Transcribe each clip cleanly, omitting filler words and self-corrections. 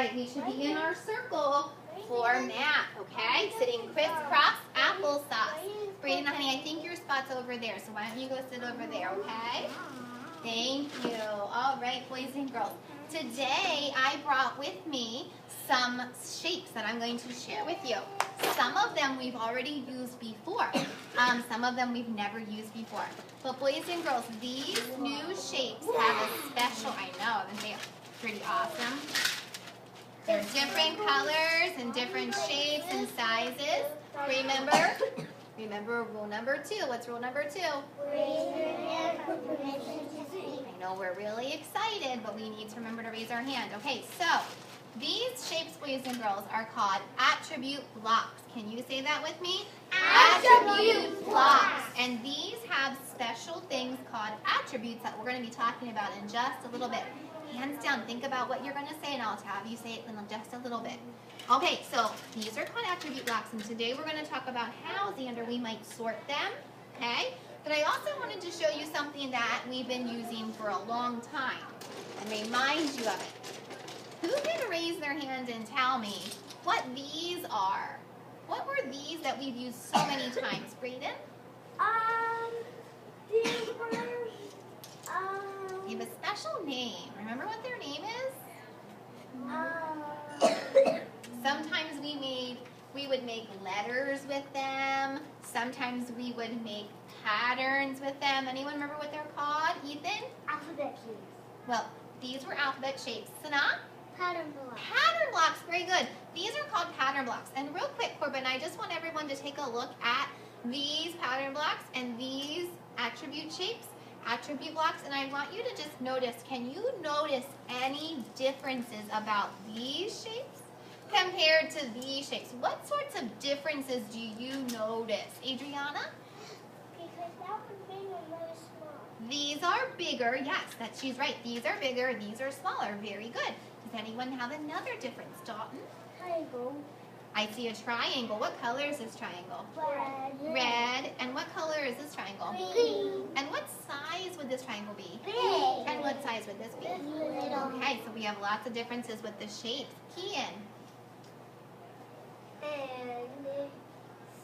right, we should be in our circle for math, okay? Sitting crisscross applesauce. Brayden, honey, I think your spot's over there, so why don't you go sit over there, okay? Thank you. All right, boys and girls. Today, I brought with me some shapes that I'm going to share with you. Some of them we've already used before. Some of them we've never used before. But boys and girls, these new shapes have a special, I know, aren't they pretty awesome? They're different colors and different shapes and sizes. Remember rule number 2. What's rule number 2? I know we're really excited, but we need to remember to raise our hand. Okay, so these shapes, boys and girls, are called attribute blocks. Can you say that with me? Attribute blocks. And these have special things called attributes that we're going to be talking about in just a little bit. Hands down, think about what you're going to say, and I'll have you say it in just a little bit. Okay, so these are called attribute blocks, and today we're going to talk about how, Xander, we might sort them, okay? But I also wanted to show you something that we've been using for a long time and remind you of it. Who can raise their hand and tell me what these are? What were these that we've used so many times, Brayden? These were, They have a special name. Remember what their name is? Sometimes we would make letters with them. Sometimes we would make patterns with them. Anyone remember what they're called? Ethan? alphabet shapes. Well, these were alphabet shapes. Sana? Pattern blocks. Pattern blocks. Very good. These are called pattern blocks. And real quick, Corbin, I just want everyone to take a look at these pattern blocks and these attribute shapes, attribute blocks, and I want you to just notice, can you notice any differences about these shapes compared to these shapes? What sorts of differences do you notice? Adriana? Because that one's big and really small. These are bigger. Yes, she's right. These are bigger. These are smaller. Very good. Does anyone have another difference? Dalton? Triangle. I see a triangle. What color is this triangle? Red. Red. And what color is this triangle? Green. And what size would this triangle be? Big. And what size would this be? Little. Okay, so we have lots of differences with the shapes. Kian? And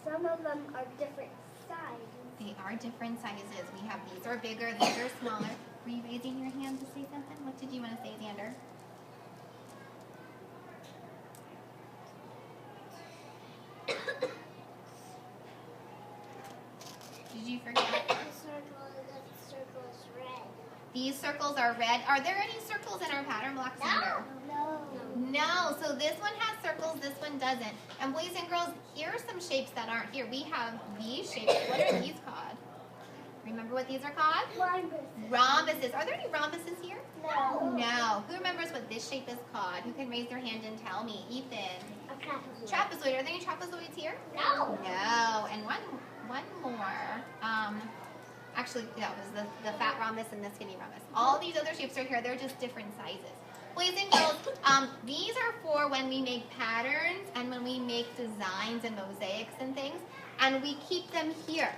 some of them are different sizes. They are different sizes. We have these are bigger, these are smaller. Were you raising your hand to say something? What did you want to say, Xander? Did you forget? The circle is red. These circles are red. Are there any circles in our pattern blocks, Xander? No, so this one has circles, this one doesn't. And boys and girls, here are some shapes that aren't here. We have these shapes. What are these called? Remember what these are called? Rhombuses. Are there any rhombuses here? No. No. Who remembers what this shape is called? Who can raise their hand and tell me? Ethan. A trapezoid. Trapezoid. Are there any trapezoids here? No. No. And one more. Actually, that was the fat rhombus and the skinny rhombus. All these other shapes are here. They're just different sizes. Boys and girls, these are for when we make patterns and when we make designs and mosaics and things, and we keep them here.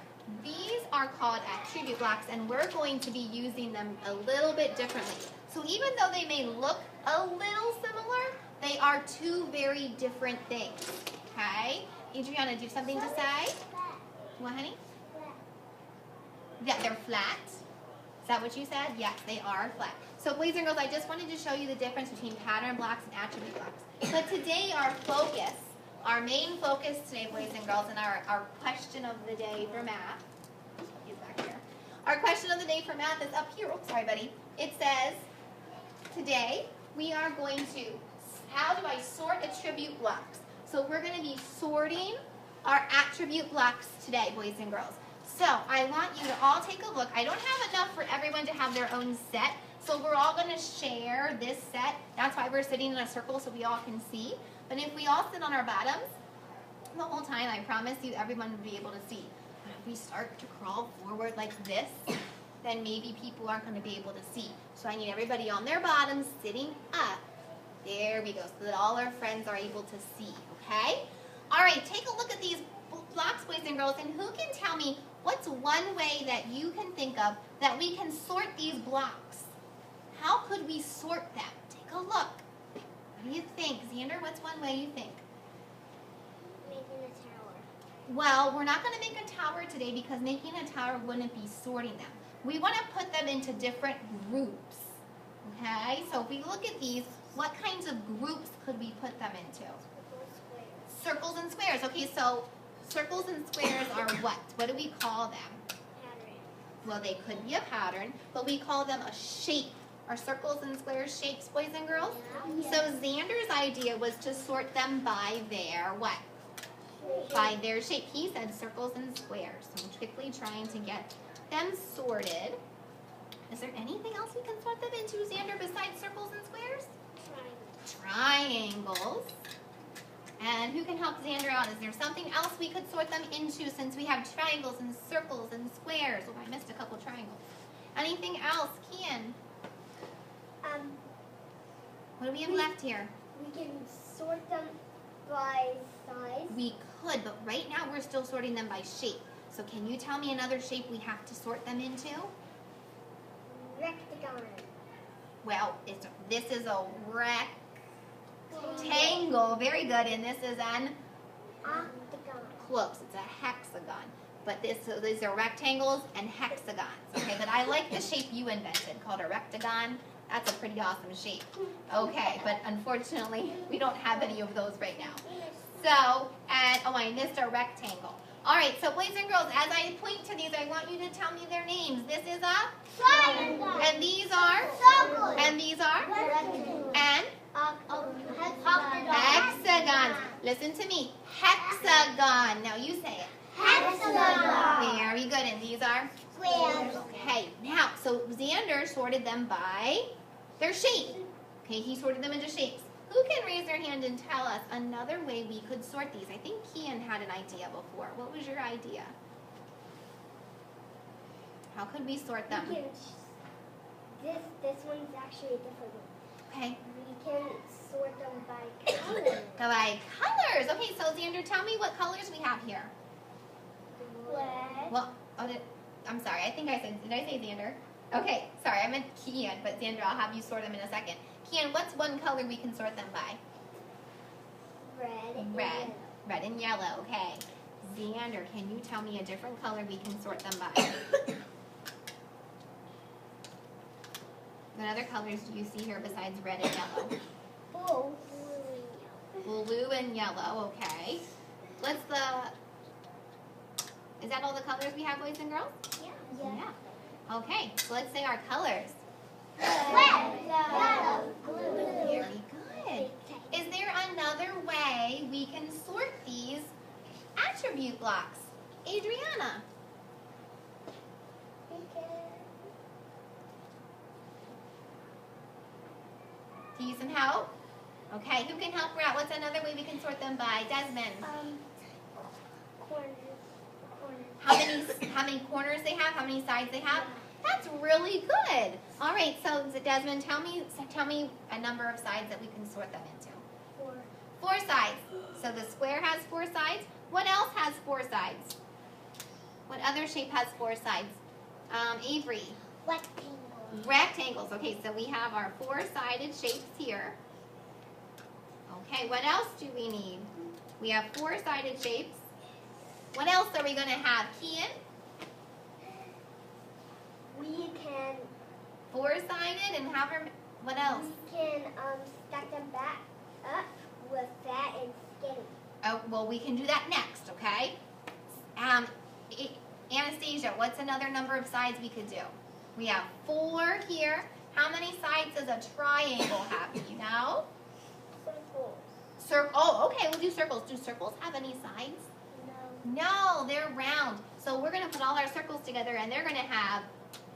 These are called attribute blocks, and we're going to be using them a little bit differently. So even though they may look a little similar, they are two very different things, okay? Adriana, do you have something to say? What, honey? Yeah, they're flat. Is that what you said? Yes, they are flat. So boys and girls, I just wanted to show you the difference between pattern blocks and attribute blocks. But today our main focus today, boys and girls, and our question of the day for math, is back here. Our question of the day for math is up here. Oops, sorry, buddy. It says, today we are going to, how do I sort attribute blocks? So we're going to be sorting our attribute blocks today, boys and girls. So I want you to all take a look. I don't have enough for everyone to have their own set, so we're all going to share this set. That's why we're sitting in a circle so we all can see. But if we all sit on our bottoms the whole time, I promise you everyone will be able to see. But if we start to crawl forward like this, then maybe people aren't going to be able to see. So I need everybody on their bottoms sitting up. There we go, so that all our friends are able to see, okay? All right, take a look at these blocks, boys and girls, and who can tell me what's one way that you can think of that we can sort these blocks? How could we sort them? Take a look. What do you think? Xander, what's one way you think? Making a tower. Well, we're not going to make a tower today because making a tower wouldn't be sorting them. We want to put them into different groups. Okay, so if we look at these, what kinds of groups could we put them into? Circles and squares. Okay, so circles and squares are what? What do we call them? Pattern. Well, they could be a pattern, but we call them a shape. Are circles and squares shapes, boys and girls? Yeah. So Xander's idea was to sort them by their what? By their shape. He said circles and squares. So I'm quickly trying to get them sorted. Is there anything else we can sort them into, Xander, besides circles and squares? Triangles. And who can help Xander out? Is there something else we could sort them into since we have triangles and circles and squares? Oh, I missed a couple triangles. Anything else, Kian? What do we have left here? We can sort them by size. We could, but right now we're still sorting them by shape. So can you tell me another shape we have to sort them into? Rectagon. Well, this is a rectangle. Very good. And this is an Octagon. close. It's a hexagon. But so these are rectangles and hexagons. Okay, but I like the shape you invented called a rectagon. That's a pretty awesome shape. Okay, but unfortunately, we don't have any of those right now. So, and oh, I missed a rectangle. All right, so boys and girls, as I point to these, I want you to tell me their names. This is a Triangle. and these are, Circle. and these are, and Hexagon. hexagons. Listen to me, hexagon. Now you say it. Hexagon. Very good, and these are? Squares. Okay, now, so Xander sorted them by their shape. Okay, he sorted them into shapes. Who can raise their hand and tell us another way we could sort these? I think Kian had an idea before. What was your idea? How could we sort them? We can this one's actually a different one. Okay. We can sort them by color. Go by colors. Okay, so Xander, tell me what colors we have here. Red. Well, I'm sorry. I think I said, did I say Xander? Okay, sorry, I meant Kian, but Xander, I'll have you sort them in a second. Kian, what's one color we can sort them by? Red. Red. Red and yellow, okay. Xander, can you tell me a different color we can sort them by? What other colors do you see here besides red and yellow? Blue and yellow, okay. Is that all the colors we have, boys and girls? Yeah. Okay, so let's say our colors. Red, yellow, blue. Very good. Is there another way we can sort these attribute blocks? Adriana? Do you need some help? Okay, who can help her out? What's another way we can sort them by? Desmond? Corners. How many corners they have? How many sides they have? That's really good. All right, so Desmond, tell me a number of sides that we can sort them into. 4. 4 sides. So the square has 4 sides. What else has 4 sides? What other shape has 4 sides? Avery. Rectangle. Rectangles. Okay, so we have our 4-sided shapes here. Okay, what else do we need? We have 4-sided shapes. What else are we going to have? Kian? We can 4-sided and have our, what else? We can stack them back up with fat and skinny. Oh, well, we can do that next, okay? Anastasia, what's another number of sides we could do? We have 4 here. How many sides does a triangle have? Do you know? Circles. Oh, okay, we'll do circles. Do circles have any sides? No, they're round. So we're going to put all our circles together and they're going to have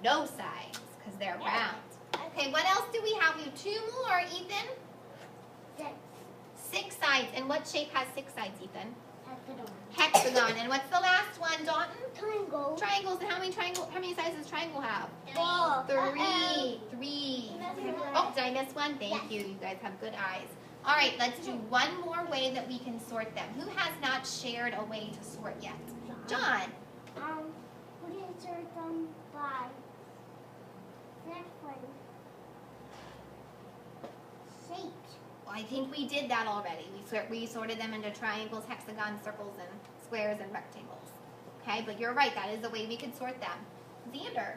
no sides because they're round. Okay, what else do we have? We have 2 more, Ethan. 6 sides. And what shape has 6 sides, Ethan? Hexagon. And what's the last one, Dalton? Triangle. Triangles. And how many sides does triangle have? 4. 3. Oh, did I miss one? Thank you. You guys have good eyes. All right, let's do one more way that we can sort them. Who has not shared a way to sort yet? John. We can sort them by next one. Shapes. Well, I think we did that already. We sorted them into triangles, hexagons, circles, and squares and rectangles. Okay, but you're right. That is the way we could sort them. Xander.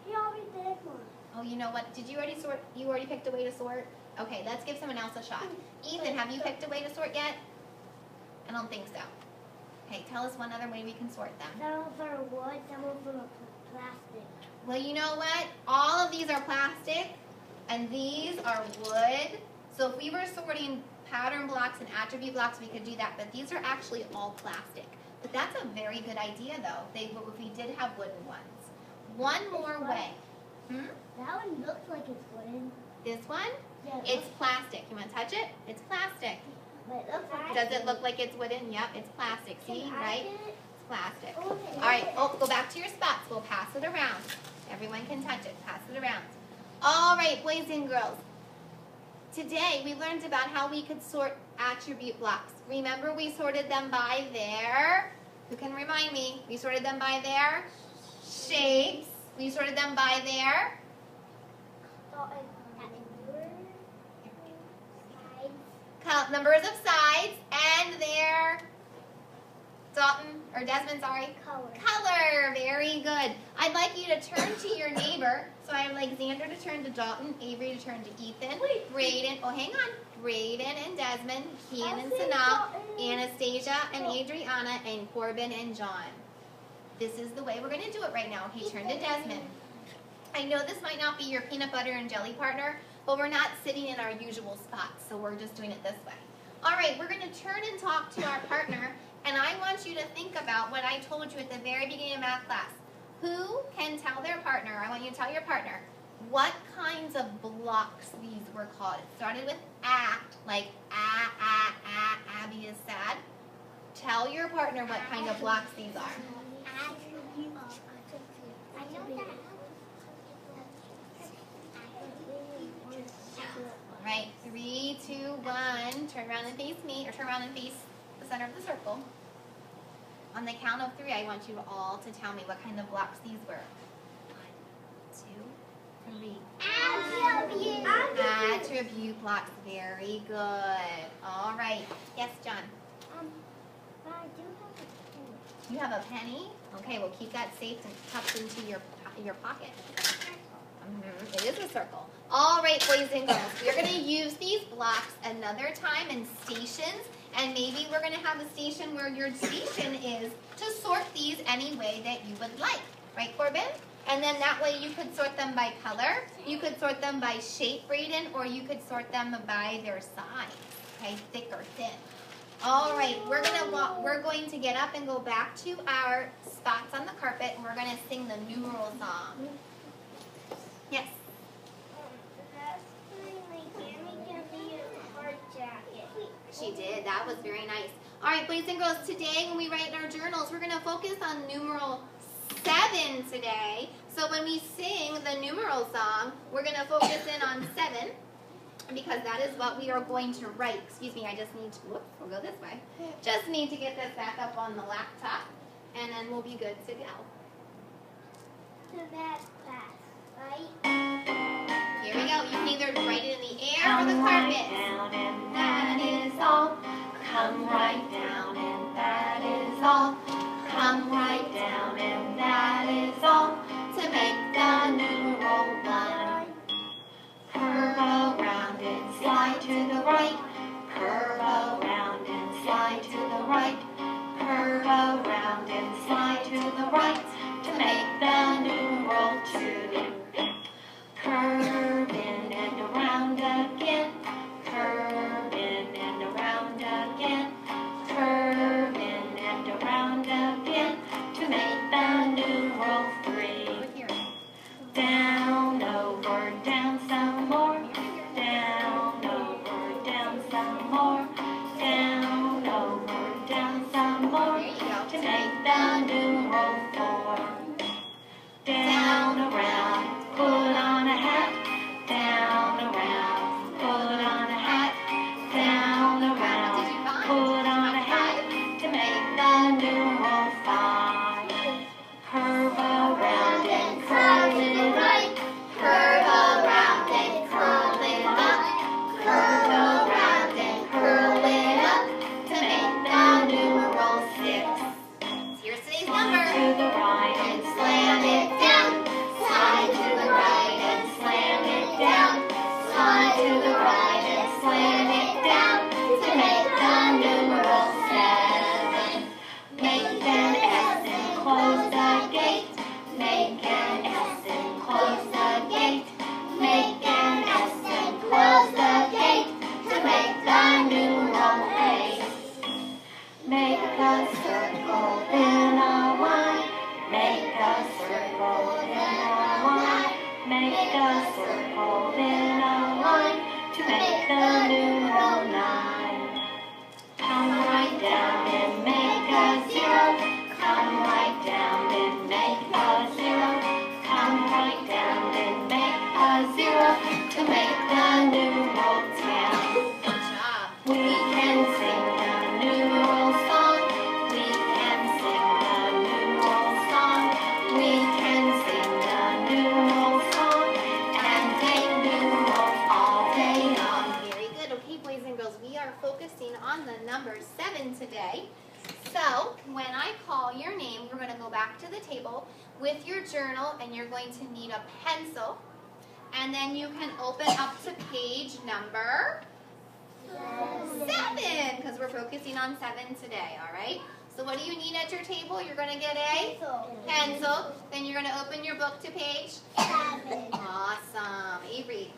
He already did one. Oh, you know what? Did you already sort? You already picked a way to sort? Okay, let's give someone else a shot. Ethan, have you picked a way to sort yet? I don't think so. Okay, tell us one other way we can sort them. Some of them are wood, some of them are plastic. Well, you know what? All of these are plastic, and these are wood. So if we were sorting pattern blocks and attribute blocks, we could do that. But these are actually all plastic. But that's a very good idea, though. If we did have wooden ones. One more way. That one looks like it's wooden. This one? Yeah, It's plastic. You want to touch it? It's plastic. but it looks like Does it look like it's wooden? Yep, it's plastic. See, Can I right? get it? It's plastic. Okay. All right, go back to your spots. We'll pass it around. Everyone can touch it. Pass it around. All right, boys and girls. Today, we learned about how we could sort attribute blocks. Remember, we sorted them by their, who can remind me? We sorted them by their shapes. We sorted them by their numbers of sides and their Dalton, or Desmond, sorry. Color. Very good. I'd like you to turn to your neighbor. So I'd like Xander to turn to Dalton, Avery to turn to Ethan, Brayden, oh hang on, Brayden and Desmond, Kian and Sanal, Anastasia and Adriana, and Corbin and John. This is the way we're going to do it right now. Okay, turn to Desmond. I know this might not be your peanut butter and jelly partner, but we're not sitting in our usual spots, so we're just doing it this way. All right, we're going to turn and talk to our partner, and I want you to think about what I told you at the very beginning of math class. Who can tell their partner, I want you to tell your partner, what kinds of blocks these were called? It started with like Abby is sad. Tell your partner what kind of blocks these are. Right, 3, 2, 1, turn around and face me, or turn around and face the center of the circle. On the count of 3, I want you all to tell me what kind of blocks these were. 1, 2, 3. Attribute blocks, very good. All right, yes, John? I do have a pen. You have a penny? Okay, we'll keep that safe and tucked into your pocket. It is a circle. All right, boys and girls, we're going to use these blocks another time in stations, and maybe we're going to have a station where your station is to sort these any way that you would like. Right, Corbin? And then that way you could sort them by color, you could sort them by shape, Brayden, or you could sort them by their size, okay, thick or thin. All right, we're going to get up and go back to our spots on the carpet, and we're going to sing the numeral song. Yes? She did. That was very nice. All right, boys and girls, today when we write in our journals, we're going to focus on numeral 7 today. So when we sing the numeral song, we're going to focus in on 7 because that is what we are going to write. Excuse me, I just need to, whoops, we'll go this way. Just need to get this back up on the laptop, and then we'll be good to go. So that's fast, right? Here we go. You can either write it in the air or the carpet. Down and that is all. Come right down and that is all. Come right down and that is all. To make the numeral 1. Curve around and slide to the right. Curve around and slide to the right. Curve around and slide to the right. To make the numeral 2. Curve in and around again. Curve in and around again. Curve in and around again. To make the numeral 3. Down, over, down some more. Down, over, down some circled in a line to make the numeral 9. Come right down and make a 0. Come right down and make a 0. Come right down and make a 0 to make the numeral 10. Good job. We can sing the numeral song. We can sing the numeral song. We can sing the numeral song and make numerals all day long. Very good. Okay, boys and girls, we are focusing on the number 7 today. So, when I call your name, you're going to go back to the table with your journal, and you're going to need a pencil. And then you can open up to page number 7, because we're focusing on 7 today, all right? So what do you need at your table? You're going to get a pencil. Then you're going to open your book to page 7. Awesome. Avery.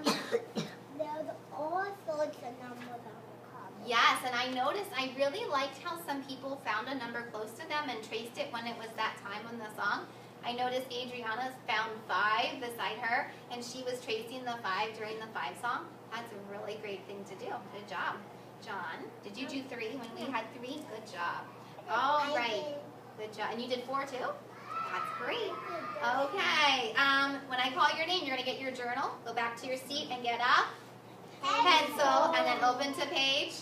There's all sorts of numbers on the cover. Yes, and I noticed, I really liked how some people found a number close to them and traced it when it was that time on the song. I noticed Adriana found 5 beside her, and she was tracing the 5 during the 5 song. That's a really great thing to do. Good job. John, did you do 3 when we had 3? Good job. All right. Good job. And you did 4 too? That's great. Okay. When I call your name, you're going to get your journal, go back to your seat and get a pencil, and then open to page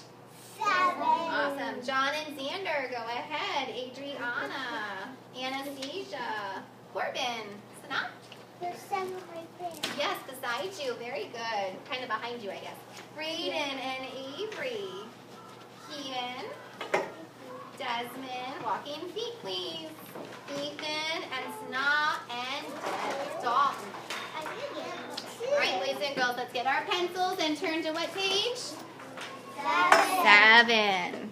7. Awesome. John and Xander, go ahead. Adriana, Anastasia, Corbin, Sana? There's 7 right there. Yes, beside you. Very good. Kind of behind you, I guess. Braden and Avery. Keaton, Desmond, walking feet, please. Ethan and Sana and Dalton. All right, boys and girls, let's get our pencils and turn to what page? 7.